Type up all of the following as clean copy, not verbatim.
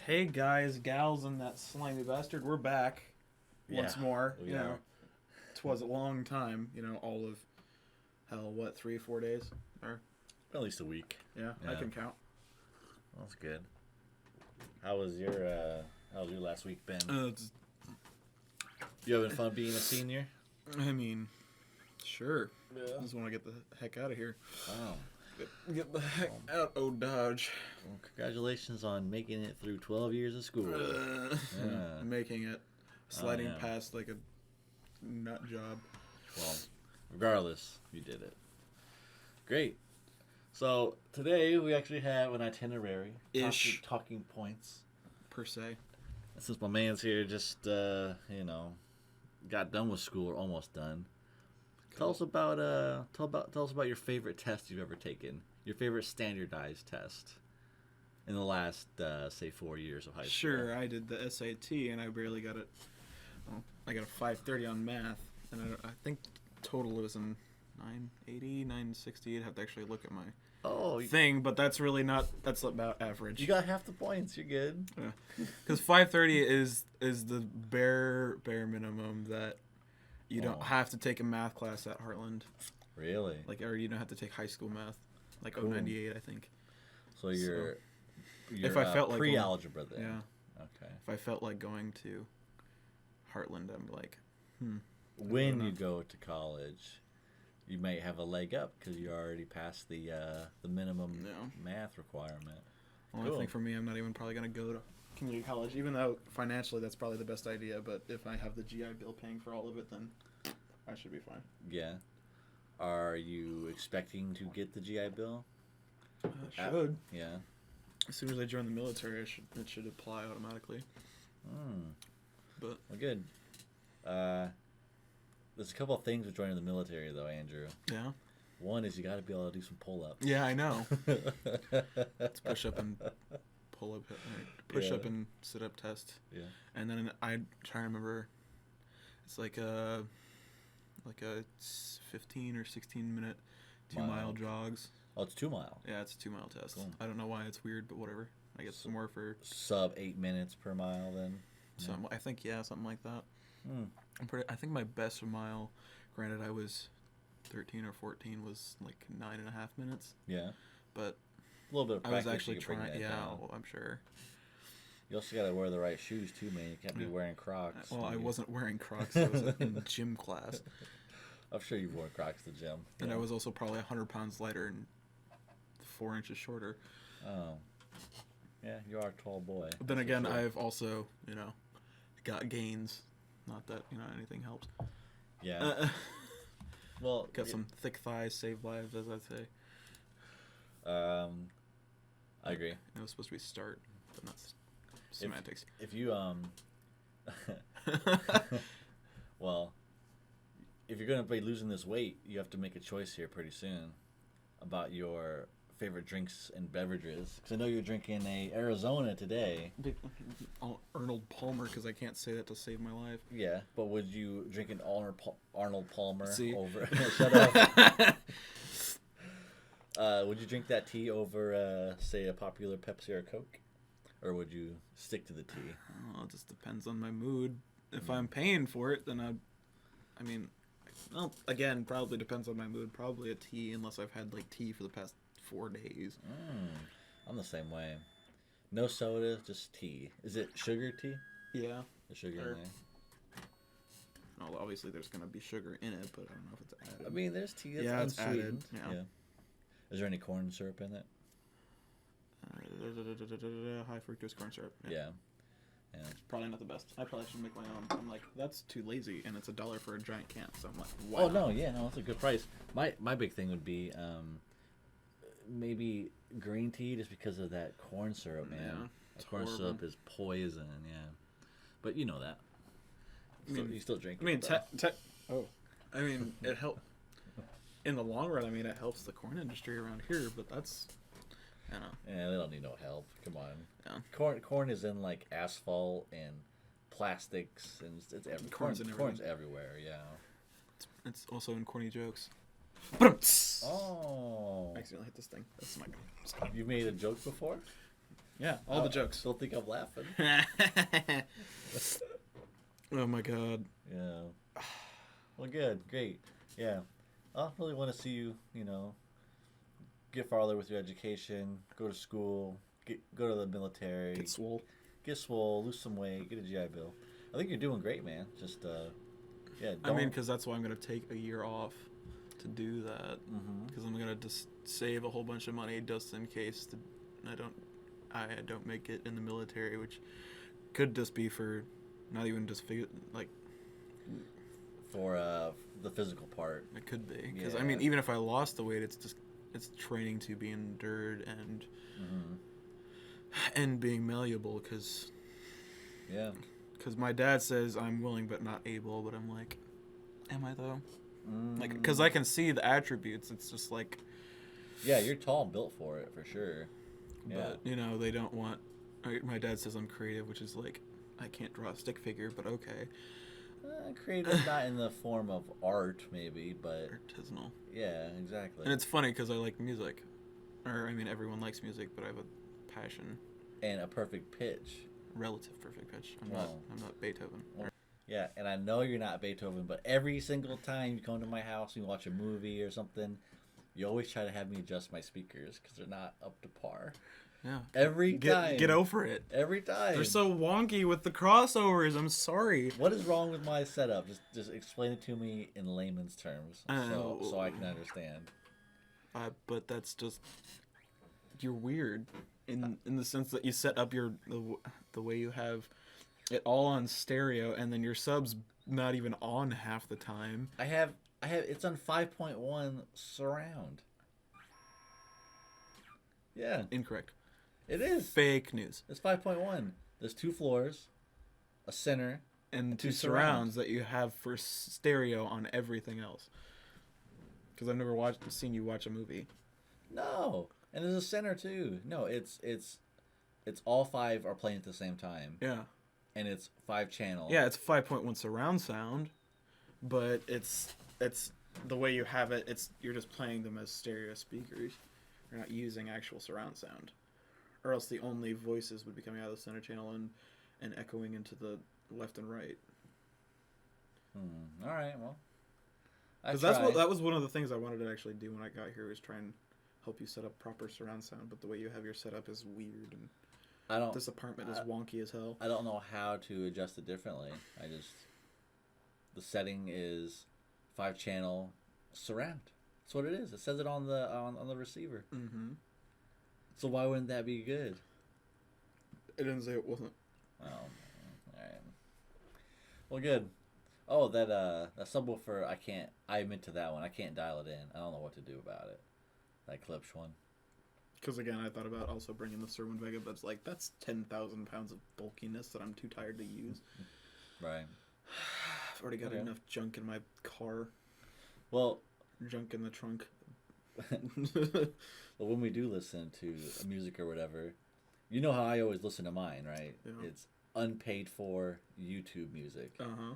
Hey guys, gals, and that slimy bastard, we're back once more. we You know, are. 'twas a long time. You know, all of hell, what 3-4 days? Or At least a week. yeah, I Yeah. can count. That's good. How's your last week been? You having fun being a senior? I mean, sure. I Yeah. just want to get the heck out of here. Oh. Get the heck out, oh Dodge. Well, congratulations on making it through 12 years of school. Yeah. Making it, sliding yeah. past like a nut job. Well, regardless, you did it. Great. So today we actually have an itinerary. Ish. Talking points. Per se. Since my man's here, just got done with school or almost done. Tell us about your favorite test you've ever taken. Your favorite standardized test in the last say 4 years of high school. Sure, I did the SAT and I barely got it. Well, I got a 530 on math, and I think total was in 980, 960. I'd have to actually look at my thing, but that's really not. That's about average. You got half the points. You're good. Because 530 is the bare minimum that you don't have to take a math class at Heartland. Really? Or you don't have to take high school math, like Cool. 098, I think. So you're if I felt like pre-algebra then. Yeah. Okay. If I felt like going to Heartland, I'm like, When you go to college, you might have a leg up because you already passed the minimum math requirement. Well, I think for me, I'm not even probably going to go to community college, even though financially that's probably the best idea. But if I have the GI Bill paying for all of it, then I should be fine. Yeah. Are you expecting to get the GI Bill? I should. Yeah. As soon as I join the military, it should apply automatically. But Well, good. There's a couple of things with joining the military, though, Andrew. yeah, One is you got to be able to do some pull-ups. yeah, I know. It's push up and pull up, push up Yeah. and sit up test. Yeah. And then I try to remember. It's like a 15 or 16 minute 2-mile jogs. Oh, it's 2 mile. Yeah, it's a 2-mile test. Cool. I don't know why it's weird, but whatever. I get some more for Sub 8 minutes per mile, then. some. I think something like that. Hmm. I think my best mile, granted I was 13 or 14, was like 9.5 minutes. Yeah. But A little bit of I practice. was actually you can bring trying. that Yeah, down. well, I'm sure. You also got to wear the right shoes, too, man. You can't be wearing Crocs. Well, I wasn't wearing Crocs. I was in gym class, I'm sure you've worn Crocs to the gym. and Yeah. I was also probably 100 pounds lighter and 4 inches shorter. Oh. Yeah, you are a tall boy. But then that's for again, sure. I've also got gains. Not that anything helps. Yeah. Well, Got some thick thighs, save lives, as I say. I agree. It was supposed to be start, but not semantics. If you well, if you're gonna be losing this weight, you have to make a choice here pretty soon about your favorite drinks and beverages. Because I know you're drinking a Arizona today. Arnold Palmer, because I can't say that to save my life. Yeah, but would you drink an Arnold Palmer See? over? Shut up. Would you drink that tea over, say, a popular Pepsi or Coke, or would you stick to the tea? Oh, it just depends on my mood. If I'm paying for it, then well, again, probably depends on my mood. Probably a tea, unless I've had like tea for the past 4 days. I'm the same way. No soda, just tea. Is it sugar tea? Yeah. The sugar Or- in there. Well, obviously there's gonna be sugar in it, but I don't know if it's added. I mean, there's tea that's Yeah, it's added, unsweetened. yeah. Is there any corn syrup in it? High fructose corn syrup. Yeah. Probably not the best. I probably should make my own. I'm like, that's too lazy, and it's $1 for a giant can. So I'm like, why Oh not? no, yeah, no, it's a good price. My big thing would be maybe green tea, just because of that corn syrup, man. Yeah, The corn horrible. syrup is poison. Yeah, but you know that. You still drink. I mean, it, though. it helps in the long run. I mean, it helps the corn industry around here, but that's, Yeah, they don't need no help. Come on. Yeah. Corn is in like asphalt and plastics, and it's everywhere. Corn's in Corn's everything. everywhere. Yeah. It's also in corny jokes. Oh. I accidentally hit this thing. That's my. You made a joke before? Yeah, all the jokes. Don't think I'm laughing. Oh my god. Yeah. Well, good, great. Yeah, I really want to see you. Get farther with your education, go to school, go to the military, Get swole. lose some weight, get a GI Bill. I think you're doing great, man. Just yeah. I mean, because that's why I'm gonna take a year off to do that. Because I'm gonna just save a whole bunch of money just in case I don't make it in the military, which could just be for not even just for the physical part. It could be because I mean, even if I lost the weight, it's training to be endured and being malleable. Because my dad says I'm willing but not able, but I'm like, am I though? Like, because I can see the attributes. It's just like, yeah, you're tall and built for it for sure. But they don't want. My dad says I'm creative, which is like, I can't draw a stick figure, but okay. Creative, not in the form of art, maybe, but artisanal. Yeah, exactly. And it's funny because I like music, or I mean, everyone likes music, but I have a passion and a perfect pitch. Relative perfect pitch. I'm not Beethoven. Yeah, and I know you're not Beethoven, but every single time you come to my house and you watch a movie or something, you always try to have me adjust my speakers because they're not up to par. Yeah. Every time. Get over it. Every time. They're so wonky with the crossovers. I'm sorry. What is wrong with my setup? Just explain it to me in layman's terms so I can understand. But that's just, you're weird in the sense that you set up the way you have it all on stereo and then your sub's not even on half the time. I have it's on 5.1 surround. Yeah. Incorrect. It is. Fake news. It's 5.1. There's 2 floors, a center, and 2 surrounds that you have for stereo on everything else. Because I've never seen you watch a movie. No, and there's a center too. No, it's all 5 are playing at the same time. Yeah. And it's 5 channel. Yeah, it's 5.1 surround sound, but it's the way you have it. You're just playing them as stereo speakers. You're not using actual surround sound. Or else the only voices would be coming out of the center channel and echoing into the left and right. All right, well. Because that was one of the things I wanted to actually do when I got here, was try and help you set up proper surround sound. But the way you have your setup is weird, and this apartment is wonky as hell. I don't know how to adjust it differently. The setting is 5 channel surround. That's what it is. It says it on the receiver. Mm-hmm. So why wouldn't that be good? It didn't say it wasn't. Oh, all right. Well, good. Oh, that subwoofer, I admit to that one. I can't dial it in. I don't know what to do about it. That Klipsch one. Because again, I thought about also bringing the Cerwin Vega, but it's like, that's 10,000 pounds of bulkiness that I'm too tired to use. Right. I've already got enough junk in my car. Well, junk in the trunk. Well, when we do listen to music or whatever, you know how I always listen to mine, right? Yeah. It's unpaid for YouTube music. Uh-huh.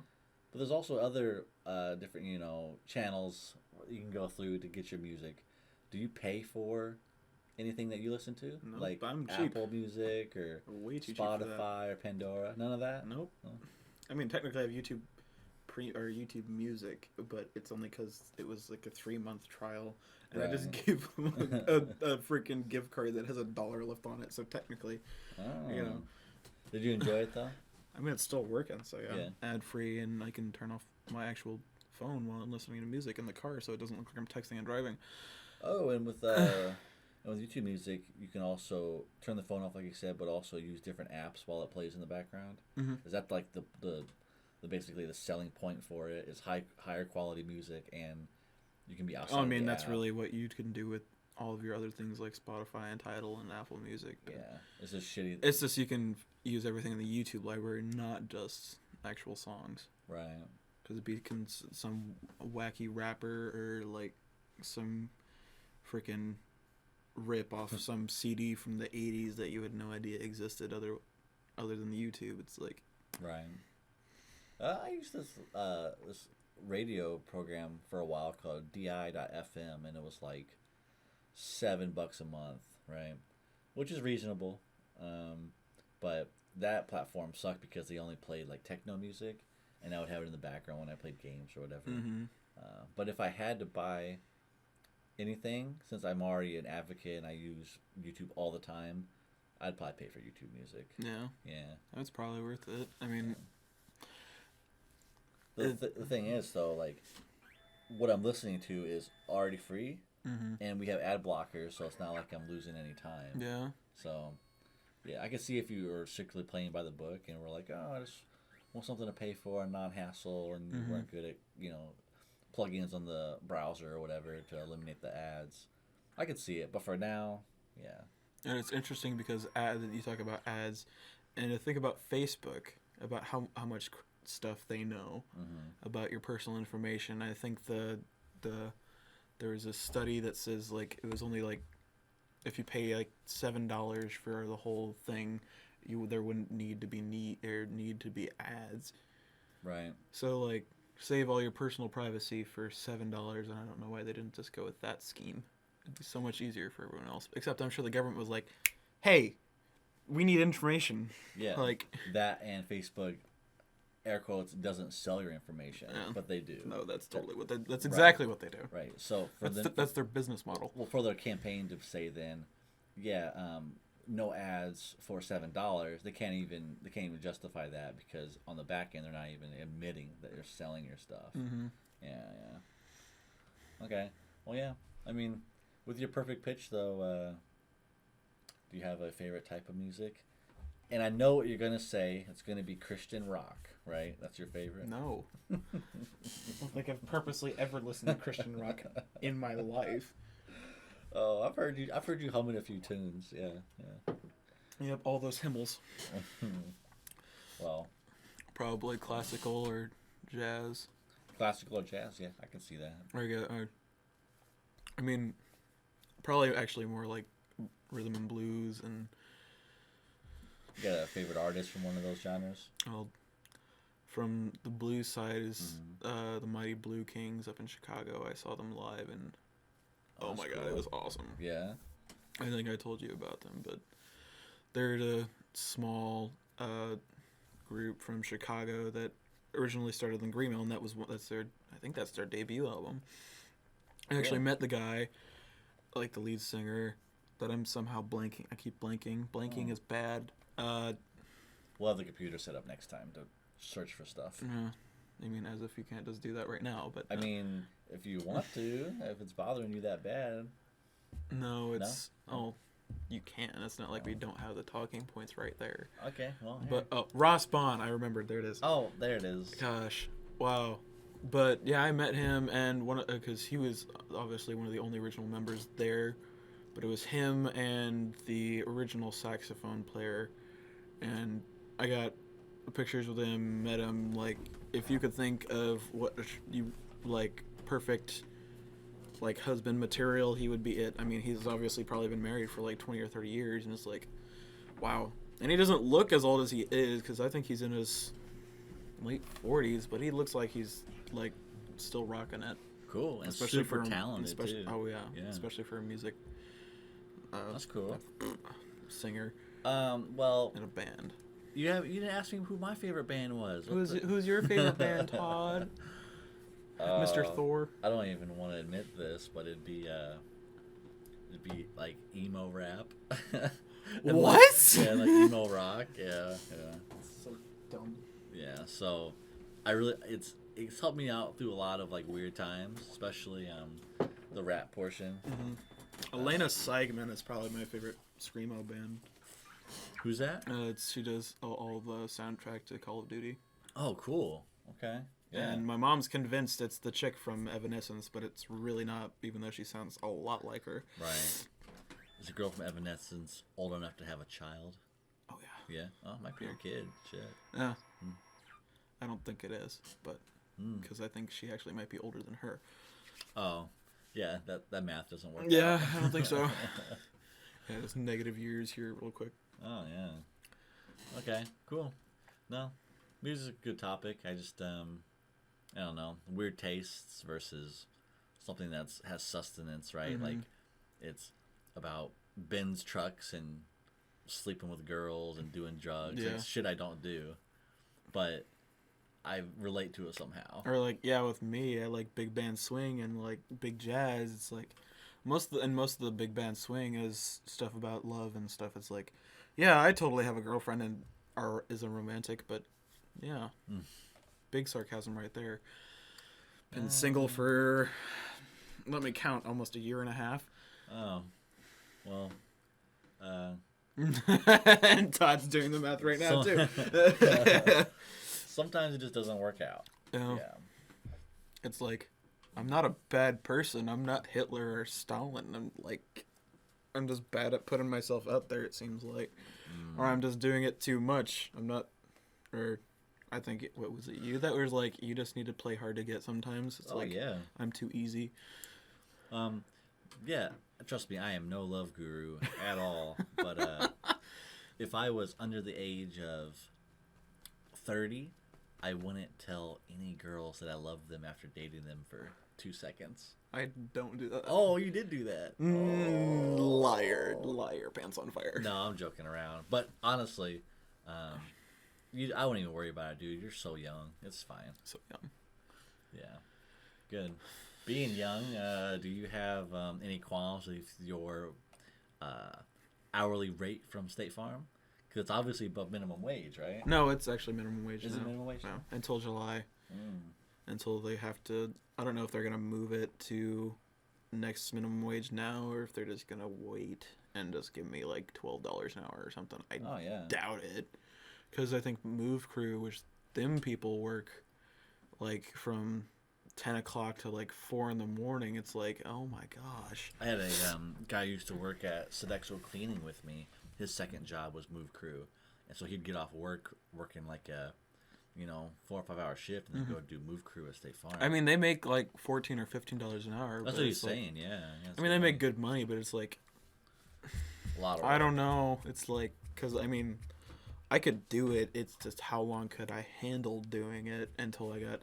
But there's also other different, channels you can go through to get your music. Do you pay for anything that you listen to? No, like I'm cheap. Apple Music or way too Spotify or Pandora? None of that? Nope. Oh. I mean, technically I have YouTube YouTube Music, but it's only because it was like a 3-month trial, and I just gave them a freaking gift card that has $1 left on it. So technically, Did you enjoy it though? I mean, it's still working, so yeah. Ad free, and I can turn off my actual phone while I'm listening to music in the car, so it doesn't look like I'm texting and driving. Oh, and with YouTube Music, you can also turn the phone off, like you said, but also use different apps while it plays in the background. Mm-hmm. Is that like the basically the selling point for it? Is higher quality music, and you can be outside. Oh, I mean, that's app. really what you can do with all of your other things like Spotify and Tidal and Apple Music. Yeah, it's just shitty. It's just you can use everything in the YouTube library, not just actual songs. Right. Because it becomes some wacky rapper or like some freaking rip off of some CD from the 80s that you had no idea existed other than the YouTube. It's like... Right. I used this radio program for a while called DI.FM, and it was like $7 a month, right? Which is reasonable. But that platform sucked because they only played like techno music, and I would have it in the background when I played games or whatever. Mm-hmm. But if I had to buy anything, since I'm already an advocate and I use YouTube all the time, I'd probably pay for YouTube Music. Yeah. Yeah. That's probably worth it. I mean, the thing is, though, like, what I'm listening to is already free, and we have ad blockers, so it's not like I'm losing any time. yeah. So, yeah, I can see if you were strictly playing by the book and we're like, oh, I just want something to pay for, non-hassle, and you weren't good at, plugins on the browser or whatever to eliminate the ads. I could see it, but for now, yeah. And it's interesting because you talk about ads, and to think about Facebook, about how much stuff they know about your personal information. I think there was a study that says like it was only like if you pay like $7 for the whole thing, there wouldn't need to be ads. Right. So like save all your personal privacy for $7, and I don't know why they didn't just go with that scheme. It'd be so much easier for everyone else. Except I'm sure the government was like, "Hey, we need information." Yeah. Like that, and Facebook, air quotes, doesn't sell your information, but they do. No, that's totally that's exactly what they do. Right. So that's their business model. Well, for their campaign to say then, no ads for $7, they can't even justify that because on the back end they're not even admitting that they're selling your stuff. Mm-hmm. Yeah. Okay. Well, yeah. I mean, with your perfect pitch though, do you have a favorite type of music? And I know what you're gonna say. It's gonna be Christian rock, right? That's your favorite. No. I don't think I've purposely ever listened to Christian rock in my life. Oh, I've heard you humming a few tunes. Yeah. Yep, all those hymns. Well, probably classical or jazz. Classical or jazz? Yeah, I can see that. I mean, probably actually more like rhythm and blues and. You got a favorite artist from one of those genres? Well, from the blues side is the Mighty Blue Kings up in Chicago. I saw them live, and oh my god, it was awesome. Yeah. I think I told you about them, but they're a small group from Chicago that originally started in Greenville, and that's their debut album. I actually met the guy, like the lead singer, that I'm somehow blanking. I keep blanking. Blanking is bad. We'll have the computer set up next time to search for stuff. I mean, as if you can't just do that right now. But I mean, if you want to, if it's bothering you that bad. No, it's you can. It's not like we don't have the talking points right there. Okay, well. But Ross Bond, I remembered. There it is. Oh, there it is. Gosh, wow. But yeah, I met him, and because he was obviously one of the only original members there, but it was him and the original saxophone player, and I got pictures with him, met him. Like, if you could think of what you like perfect like husband material, he would be it. I mean, he's obviously probably been married for like 20 or 30 years, and it's like, wow. And he doesn't look as old as he is, because I think he's in his late 40s, but he looks like he's like still rocking it. Cool, and especially super talented too. Oh yeah, especially for a music. That's cool. Singer. Well, in a band. You didn't ask me who my favorite band was. Who's your favorite band, Todd? Mr. Thor. I don't even want to admit this, but it'd be like emo rap. What? Like emo rock. Yeah. It's so dumb. Yeah. So, it's helped me out through a lot of like weird times, especially the rap portion. Mm-hmm. Elena Seigman is probably my favorite screamo band. Who's that? She does all the soundtrack to Call of Duty. Oh, cool. Okay. Yeah. And my mom's convinced it's the chick from Evanescence, but it's really not, even though she sounds a lot like her. Right. Is the girl from Evanescence old enough to have a child? Oh, yeah. Yeah? Oh, might be her kid. Shit. Yeah. I don't think it is, but because I think she actually might be older than her. Oh. Yeah, that math doesn't work. Yeah, out. I don't think so. Yeah, there's negative years here real quick. Oh, yeah. Okay, cool. No, music's a good topic. I just, I don't know, weird tastes versus something has sustenance, right? Mm-hmm. Like, it's about Ben's trucks and sleeping with girls and doing drugs. Yeah. It's shit I don't do, but I relate to it somehow. Or like, yeah, with me, I like big band swing and like big jazz. It's like most of the big band swing is stuff about love and stuff. It's like, yeah, I totally have a girlfriend and is a romantic, but yeah, big sarcasm right there. Been single for, let me count, almost a year and a half. Oh, well. And Todd's doing the math right now too. Sometimes it just doesn't work out. Yeah. It's like, I'm not a bad person. I'm not Hitler or Stalin. I'm just bad at putting myself out there, it seems like. Or I'm just doing it too much. I'm not, or I think, what was it, you that was like, you just need to play hard to get sometimes? It's yeah. I'm too easy. Yeah, trust me, I am no love guru at all. But if I was under the age of 30, I wouldn't tell any girls that I love them after dating them for 2 seconds. I don't do that. Oh, you did do that. Liar, pants on fire. No, I'm joking around. But honestly, I wouldn't even worry about it, dude. You're so young. It's fine. So young. Yeah. Good. Being young, do you have any qualms with your hourly rate from State Farm? Because it's obviously above minimum wage, right? No, it's actually minimum wage Is now. it minimum wage? No, until July. Until they have to, I don't know if they're going to move it to next minimum wage now or if they're just going to wait and just give me like $12 an hour or something. I doubt it. Because I think Move Crew, which them people work like from 10 o'clock to like 4 in the morning. It's like, oh my gosh. I had a guy who used to work at Sodexo Cleaning with me. His second job was Move Crew. And so he'd get off work, working like a, 4 or 5 hour shift, and then go do Move Crew at State Farm. I mean, they make like $14 or $15 an hour. That's what he's saying, yeah. I mean, they make good money, but it's like, a lot of I don't know. It's like, because I mean, I could do it. It's just how long could I handle doing it until I got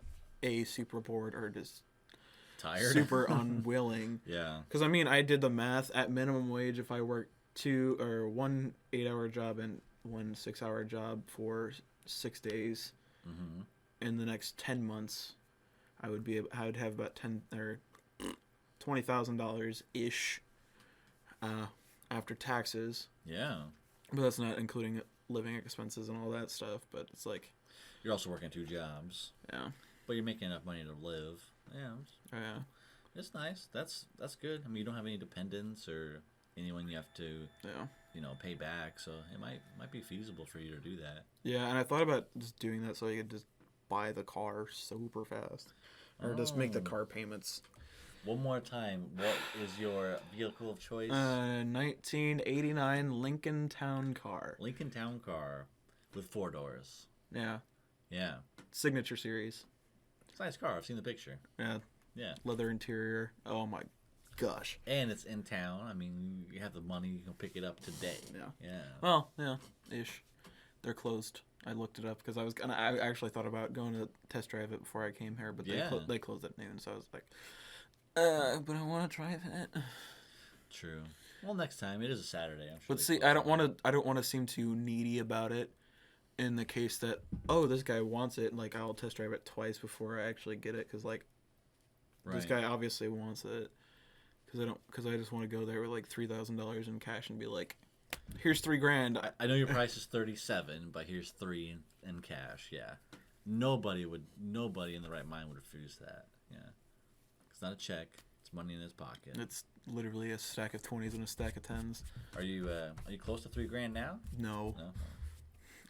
super bored or just tired, super unwilling. Yeah. Because I mean, I did the math at minimum wage. If I worked 1 8-hour job and 1 6-hour job for 6 days, in the next 10 months, I would have about $20,000 ish after taxes. Yeah. But that's not including living expenses and all that stuff. But it's like, you're also working 2 jobs. Yeah. But you're making enough money to live. Yeah. Yeah. It's nice. That's good. I mean, you don't have any dependents or anyone you have to, pay back. So it might be feasible for you to do that. Yeah, and I thought about just doing that so I could just buy the car super fast, or just make the car payments. One more time, what is your vehicle of choice? 1989 Lincoln Town Car. Lincoln Town Car with 4 doors. Yeah. Yeah. Signature Series. It's a nice car. I've seen the picture. Yeah. Yeah. Leather interior. Oh my gosh. And it's in town. I mean, you have the money. You can pick it up today. Yeah. Yeah. Well, yeah, ish. They're closed. I looked it up because I actually thought about going to test drive it before I came here, but they closed at noon, so I was like, but I want to try that. True. Well, next time it is a Saturday. I'm sure. But see, I don't want to seem too needy about it. In the case that, this guy wants it, like I'll test drive it twice before I actually get it, because like this guy obviously wants it, because I just want to go there with like $3,000 in cash and be like, here's $3,000. I know your price is $37, but here's $3 in cash. Yeah, nobody in the right mind would refuse that. Yeah, it's not a check; it's money in his pocket. It's literally a stack of 20s and a stack of 10s. Are you close to $3,000 now? No.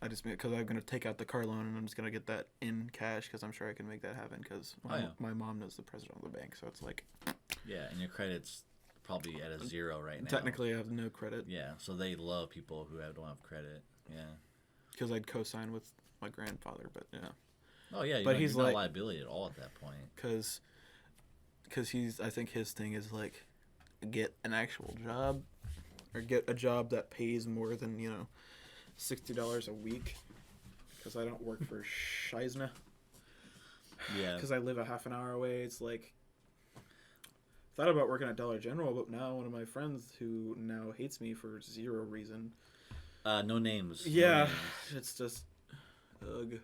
I just because I'm gonna take out the car loan and I'm just gonna get that in cash because I'm sure I can make that happen because my mom knows the president of the bank, so it's like. Yeah, and your credit's probably at a 0 right now. Technically, I have no credit. Yeah, so they love people who don't have credit. Yeah. Because I'd co-sign with my grandfather, but yeah. Oh yeah, but he's not a liability at all at that point. Because I think his thing is like, get an actual job, or get a job that pays more than $60 a week, because I don't work for Scheisner. Yeah. Because I live a half an hour away. It's like, thought about working at Dollar General, but now one of my friends who now hates me for zero reason No names. Yeah, No names. it's just, ugh.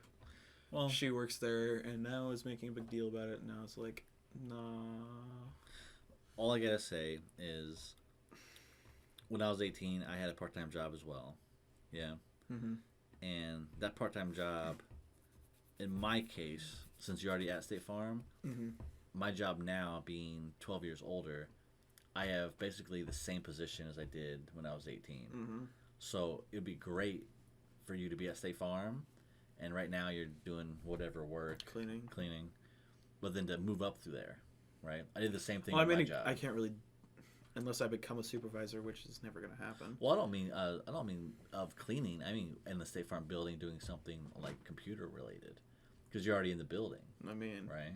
Well, She works there and now is making a big deal about it. And now it's like, nah. all I gotta say is, when I was 18, I had a part-time job as well. Yeah. Mm-hmm. And that part-time job, in my case, since you're already at State Farm, Mm-hmm. my job now being 12 years older, I have basically the same position as I did when I was 18. Mm-hmm. So it'd be great for you to be at State Farm, and right now you're doing whatever work, cleaning, but then to move up through there, right? I did the same thing Well, I in mean, my job. I can't really, unless I become a supervisor, which is never going to happen. Well, I don't mean of cleaning. I mean in the State Farm building, doing something like computer related, because you're already in the building, I mean, right?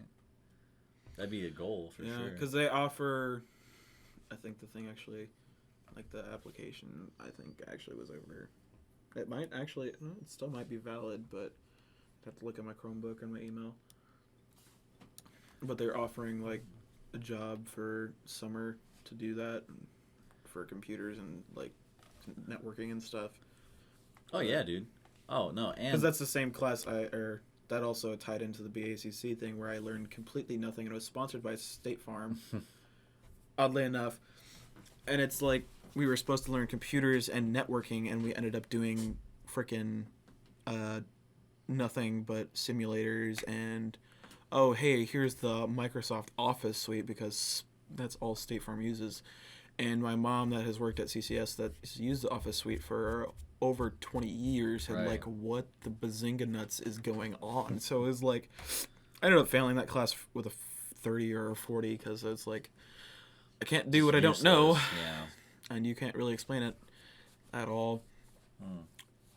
That'd be a goal for yeah, sure. because they offer, I think the thing actually, like the application, I think actually was over. It might actually, it still might be valid, but I have to look at my Chromebook and my email. But they're offering like a job for summer to do that, for computers and like networking and stuff. Oh yeah, dude. Oh no, and Because that's the same class that also tied into the BACC thing where I learned completely nothing, and it was sponsored by State Farm, oddly enough. And it's like we were supposed to learn computers and networking, and we ended up doing frickin' nothing but simulators and, oh, hey, here's the Microsoft Office suite, because that's all State Farm uses. And my mom that has worked at CCS that has used the Office suite for over 20 years had Right. like, what the bazinga nuts is going on? So it was like, I ended up failing that class with a 30 or a 40 because it's like, I can't do what I don't know, Yeah. and you can't really explain it at all. Hmm.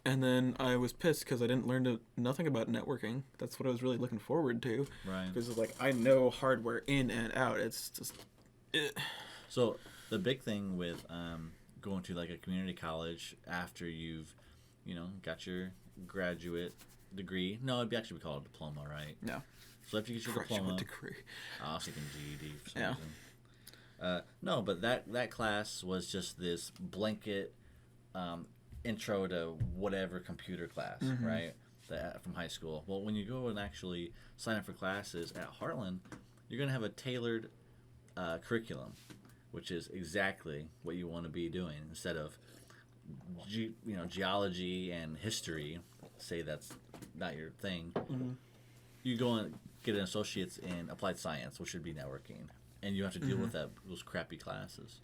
And then I was pissed because I didn't learn nothing about networking. That's what I was really looking forward to. Right. Because it's like, I know hardware in and out. It's just... So the big thing with going to like a community college after you've, got your graduate degree. No, it'd actually be called a diploma, right? No. So after you get your Graduate diploma, degree. I was thinking GED for some Yeah. reason. No, but that class was just this blanket intro to whatever computer class, Mhm. right? From high school. Well, when you go and actually sign up for classes at Heartland, you're going to have a tailored curriculum, which is exactly what you want to be doing instead of geology and history. Say that's not your thing. Mm-hmm. You go and get an associate's in applied science, which should be networking, and you have to deal with those crappy classes.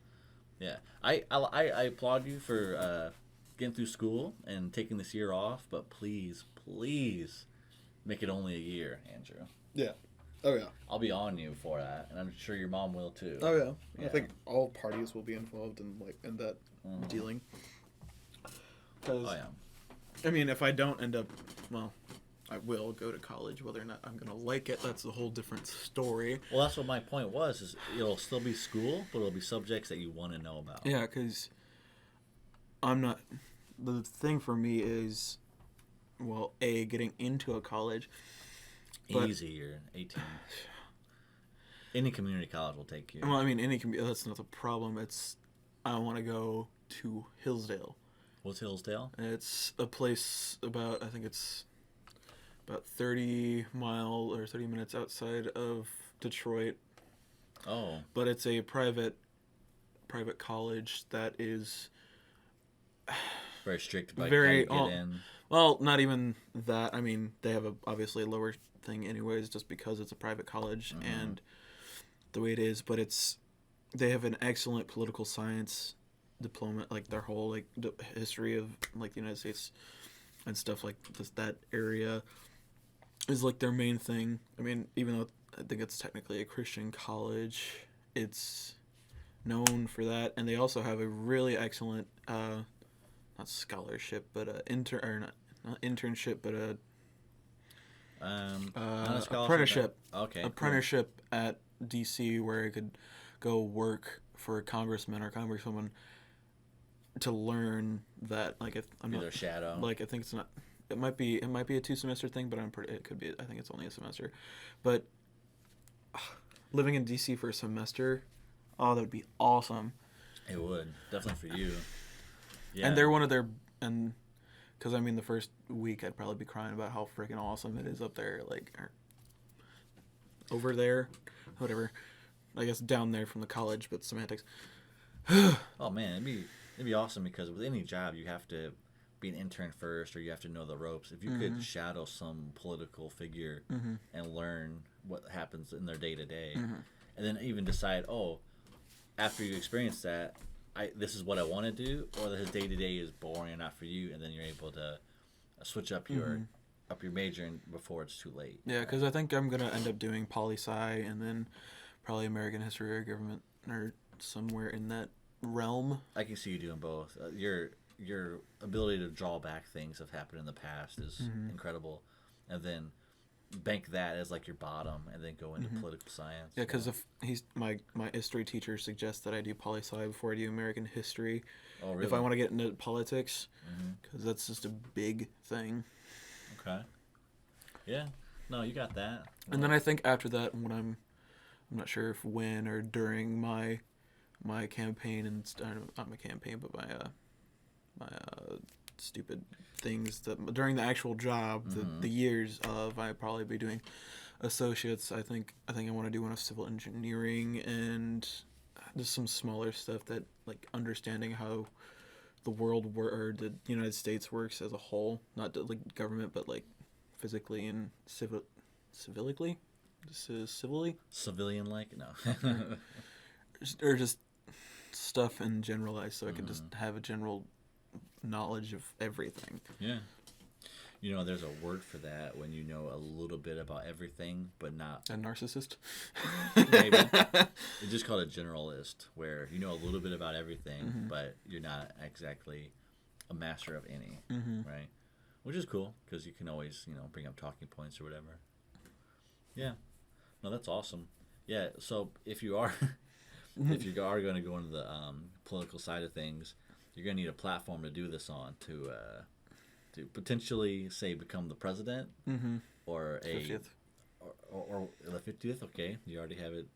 Yeah, I applaud you for getting through school and taking this year off, but please make it only a year, Andrew. Yeah. Oh, yeah. I'll be on you for that, and I'm sure your mom will too. Oh, yeah. Yeah. I think all parties will be involved in that dealing. 'Cause, Oh yeah. I mean, if I don't end up, well, I will go to college. Whether or not I'm going to like it, that's a whole different story. Well, that's what my point was. Is it'll still be school, but it'll be subjects that you want to know about. Yeah, because I'm not... The thing for me is, well, getting into a college. But, Easy, you're 18. Any community college will take you. well, I mean, that's not the problem. It's, I want to go to Hillsdale. What's Hillsdale? It's a place about, I think it's about 30 minutes outside of Detroit. Oh. But it's a private college that is Very strict about very how you get in. well, not even that. I mean, they have obviously a lower thing anyways, just because it's a private college and the way it is. But they have an excellent political science diploma, like their whole history of like the United States and stuff like that area is like their main thing. I mean, even though I think it's technically a Christian college, it's known for that. And they also have a really excellent not scholarship, but not internship, but Not a scholarship, apprenticeship. but- okay. Apprenticeship at DC, where I could go work for a congressman or congresswoman to learn that. Like, if I'm Be not their shadow. like, I think it's not. It might be a 2-semester thing, but it could be. I think it's only a semester. But living in DC for a semester, oh, that would be awesome. It would definitely for you. Yeah. And they're one of their and because I mean the first week I'd probably be crying about how freaking awesome it is up there, like over there, whatever. I guess down there from the college, but semantics. Oh man, it'd be awesome because with any job you have to be an intern first, or you have to know the ropes. If you could shadow some political figure and learn what happens in their day to day, and then even decide, oh, after you experience that, this is what I want to do, or this day to day is boring and not for you, and then you're able to switch up your major before it's too late. Yeah, because I think I'm gonna end up doing poli-sci and then probably American history or government or somewhere in that realm. I can see you doing both. Your ability to draw back things that have happened in the past is incredible, and then bank that as like your bottom, and then go into political science. Yeah, because if my history teacher suggests that I do poli-sci before I do American history, Oh, really? if I want to get into politics, because that's just a big thing. Okay. Yeah. No, you got that. And then I think after that, when I'm not sure if when or during my campaign and not my campaign, but my stupid things that during the actual job, the years of I'd probably be doing associates. I think I want to do one of civil engineering and just some smaller stuff that like understanding how the world or the United States works as a whole, not like government, but like physically and civilly. This is civilly. Civilian like no. Or just stuff in generalized, so I could just have a general knowledge of everything. Yeah. You know, there's a word for that when you know a little bit about everything, but not... A narcissist? Maybe. It's just called a generalist, where you know a little bit about everything, but you're not exactly a master of any, right? Which is cool, because you can always, bring up talking points or whatever. Yeah. No, that's awesome. Yeah, so if you are... if you are going to go into the political side of things, you're going to need a platform to do this on to potentially say become the president or a 50th. or the 50th. Okay, you already have it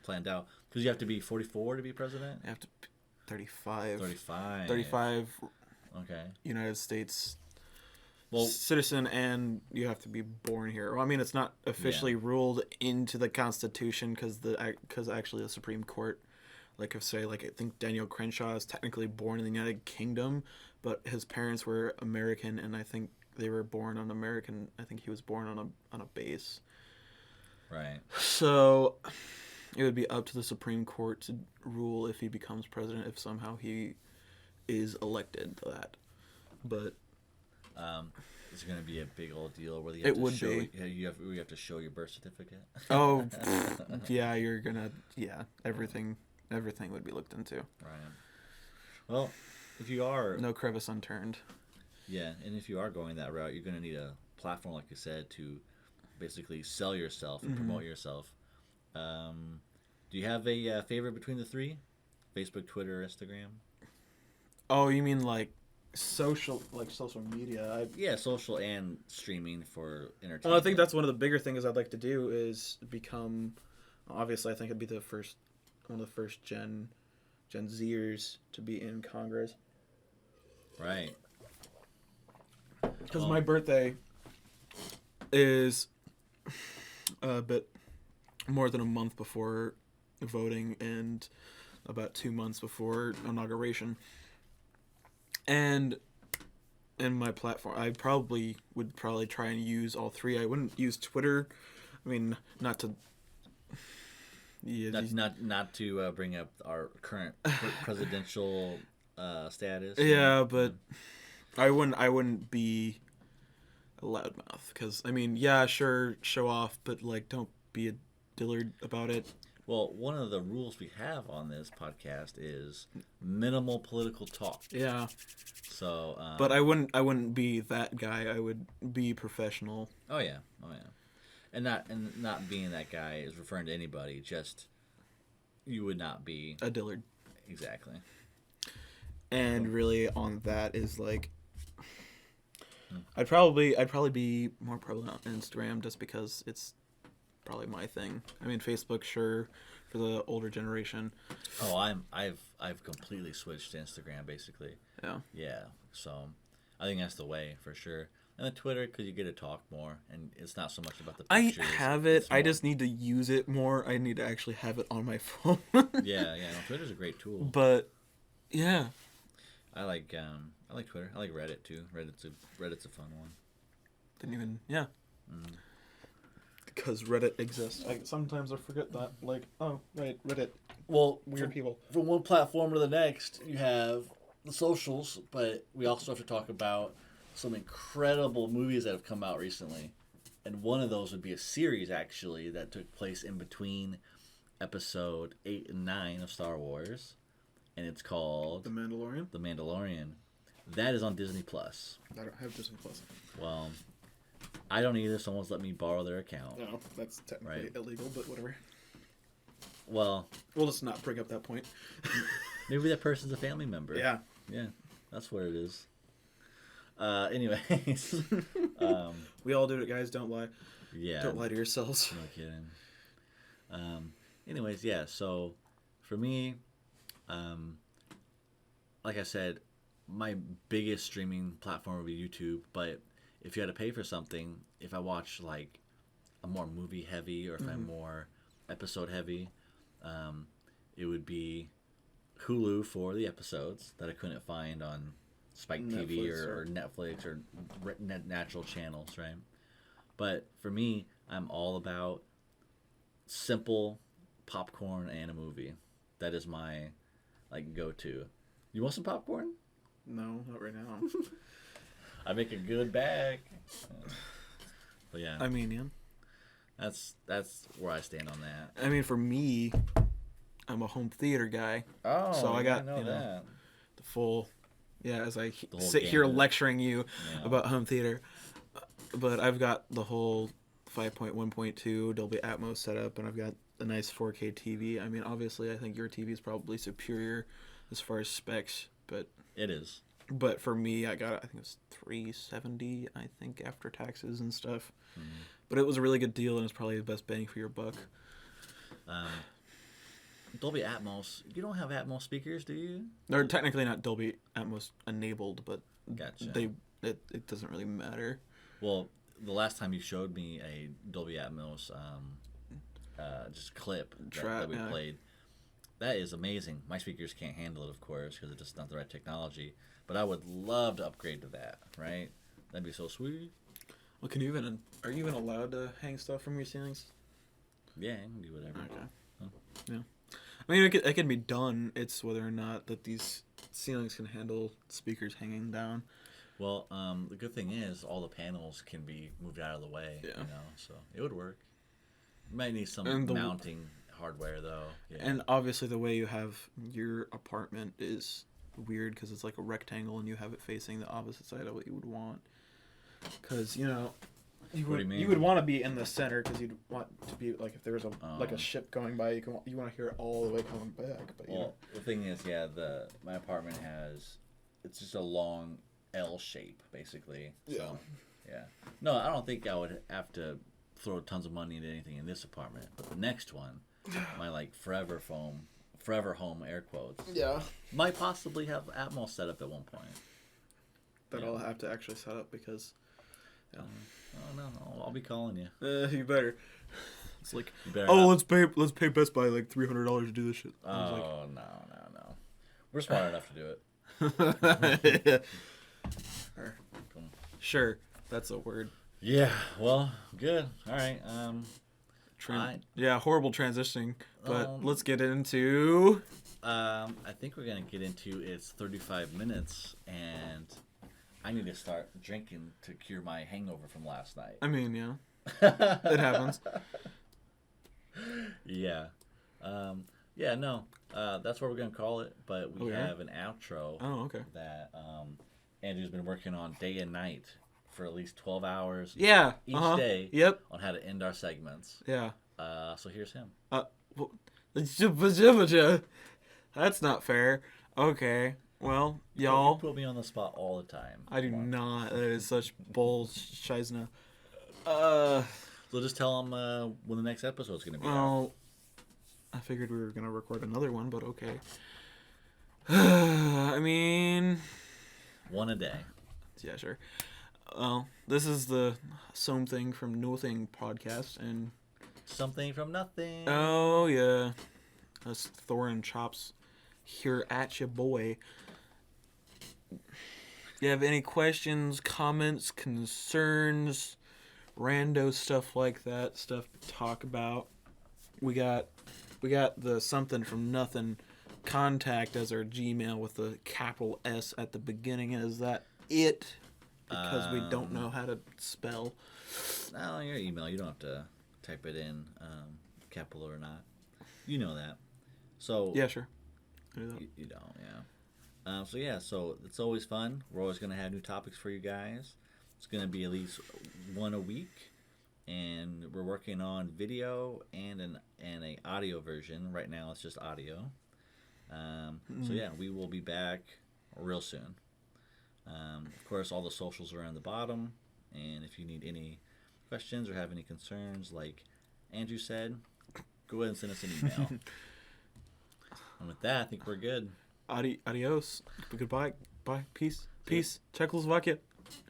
planned out because you have to be 44 to be president. You have to 35. 35. 35. Okay. United States. Well, citizen, and you have to be born here. Well, I mean, it's not officially ruled into the Constitution because actually the Supreme Court, like I think Daniel Crenshaw is technically born in the United Kingdom, but his parents were American, and I think they were born on American. I think he was born on a base. Right. So it would be up to the Supreme Court to rule if he becomes president, if somehow he is elected to that. But it's going to be a big old deal where you have to show your birth certificate. Oh, yeah, everything would be looked into. Right. Well, if you are... No crevice unturned. Yeah, and if you are going that route, you're going to need a platform, like you said, to basically sell yourself and promote yourself. Do you have a favorite between the three? Facebook, Twitter, Instagram? Oh, you mean like social media? Yeah, social and streaming for entertainment. Well, I think that's one of the bigger things I'd like to do is become. Obviously, I think I'd be one of the first Gen Zers to be in Congress. Right. Because my birthday is a bit more than a month before voting and about 2 months before inauguration. And in my platform, I would try and use all three. I wouldn't use Twitter. I mean, not to. Yeah, not to bring up our current presidential status. Yeah, but I wouldn't be a loudmouth because I mean, yeah, sure, show off, but like, don't be a Dillard about it. Well, one of the rules we have on this podcast is minimal political talk. Yeah. So. But I wouldn't be that guy. I would be professional. Oh yeah. And not being that guy is referring to anybody. Just you would not be a Dillard. Exactly. And really, on that is like, I'd probably be more prevalent on Instagram just because it's probably my thing. I mean, Facebook, sure, for the older generation. Oh, I've completely switched to Instagram basically. Yeah. Yeah. So I think that's the way for sure. And then Twitter, because you get to talk more, and it's not so much about the I pictures. have it. I just need to use it more. I need to actually have it on my phone. Yeah. No, Twitter's a great tool. But yeah, I like Twitter. I like Reddit too. Reddit's a fun one. didn't even because Reddit exists. Sometimes I forget that. Like, oh right, Reddit. Well, Weird people. From one platform to the next, you have the socials, but we also have to talk about some incredible movies that have come out recently. And one of those would be a series, actually, that took place in between episode 8 and 9 of Star Wars. And it's called The Mandalorian. The Mandalorian. That is on Disney+. Plus. I don't have Disney Plus. Well, I don't either. Someone's let me borrow their account. No, that's technically illegal, but whatever. Well, We'll just not bring up that point. maybe that person's a family member. Yeah. Yeah, that's what it is. Anyways. We all do it, guys. Don't lie. Yeah. Don't lie to yourselves. No kidding. Anyways, yeah, so for me, like I said, my biggest streaming platform would be YouTube, but if you had to pay for something, if I watch like a more movie heavy or if I'm more episode heavy, it would be Hulu for the episodes that I couldn't find on Spike TV or Netflix or natural channels, right? But for me, I'm all about simple popcorn and a movie. That is my like go-to. You want some popcorn? No, not right now. I make a good bag. But yeah, I mean, yeah. that's where I stand on that. I mean, for me, I'm a home theater guy. Oh, So I got, know you know, that. The full, as I whole sit here gambit. lecturing you Yeah. about home theater. But I've got the whole 5.1.2 Dolby Atmos setup, and I've got a nice 4K TV. I mean, obviously, I think your TV is probably superior as far as specs, but It is. for me, I think it was $370, I think, after taxes and stuff. But it was a really good deal, and it's probably the best bang for your buck. Dolby Atmos. You don't have Atmos speakers, do you? They're technically not Dolby Atmos enabled, but Gotcha. it doesn't really matter. Well, the last time you showed me a Dolby Atmos just clip that we played, that is amazing. My speakers can't handle it, of course, because it's just not the right technology. But I would love to upgrade to that, right? That'd be so sweet. Well, are you even allowed to hang stuff from your ceilings? Yeah, you can do whatever. Okay. Huh. Yeah. I mean, it can be done. It's whether or not that these ceilings can handle speakers hanging down. Well, the good thing is all the panels can be moved out of the way, Yeah. so it would work. You might need some And mounting hardware, though. Yeah. And obviously, the way you have your apartment is weird because it's like a rectangle and you have it facing the opposite side of what you would want. Because, you What do you mean? would want to be in the center because you'd want to be like if there was a ship going by, you want to hear it all the way coming back. But the thing is, my apartment it's just a long L shape, basicly. Yeah. So, yeah. No, I don't think I would have to throw tons of money into anything in this apartment. But the next one, my like forever home air quotes, yeah, might possibly have Atmos set up at one point. that I'll have to actually set up because. Yeah. Oh no, I'll be calling you. You better. It's like, You better oh, not- let's pay Best Buy like $300 to do this shit. I was Oh no. We're smart enough to do it. like, sure, that's a word. Yeah. Well, good. All right. Yeah, horrible transitioning. But Um, let's get into. I think we're gonna get into it's 35 minutes, and I need to start drinking to cure my hangover from last night. I mean, yeah, it happens. Yeah. No. That's what we're gonna call it. But we have an outro Oh, okay. that Andrew's been working on day and night for at least 12 hours. Yeah. Each uh-huh. day. Yep. On how to end our segments. Yeah. So here's him. Well, that's not fair. Okay. Well, y'all. You put me on the spot all the time. I do Come on. not. That is such bullshit. So just tell him when the next episode's gonna be out. Well, I figured we were gonna record another one, but okay. I mean, One a day. Yeah, sure. Well, this is the Something from Nothing podcast, and Something from nothing. oh yeah, us Thor and Chops here at you, boy. You have any questions, comments, concerns, rando stuff like that, stuff to talk about? We got the Something from Nothing contact as our Gmail with the capital S at the beginning. Is that it? Because we don't know how to spell. No, your email. You don't have to type it in, capital or not. You know that. So Yeah, sure. I do that. You don't, yeah. So it's always fun. We're always gonna have new topics for you guys. It's gonna be at least one a week, and we're working on video and a audio version. Right now, it's just audio. So yeah, we will be back real soon. Of course, all the socials are on the bottom, and if you need any questions or have any concerns, like Andrew said, go ahead and send us an email. And with that, I think we're good. Adios. Goodbye. Bye. Peace. Czechoslovakia.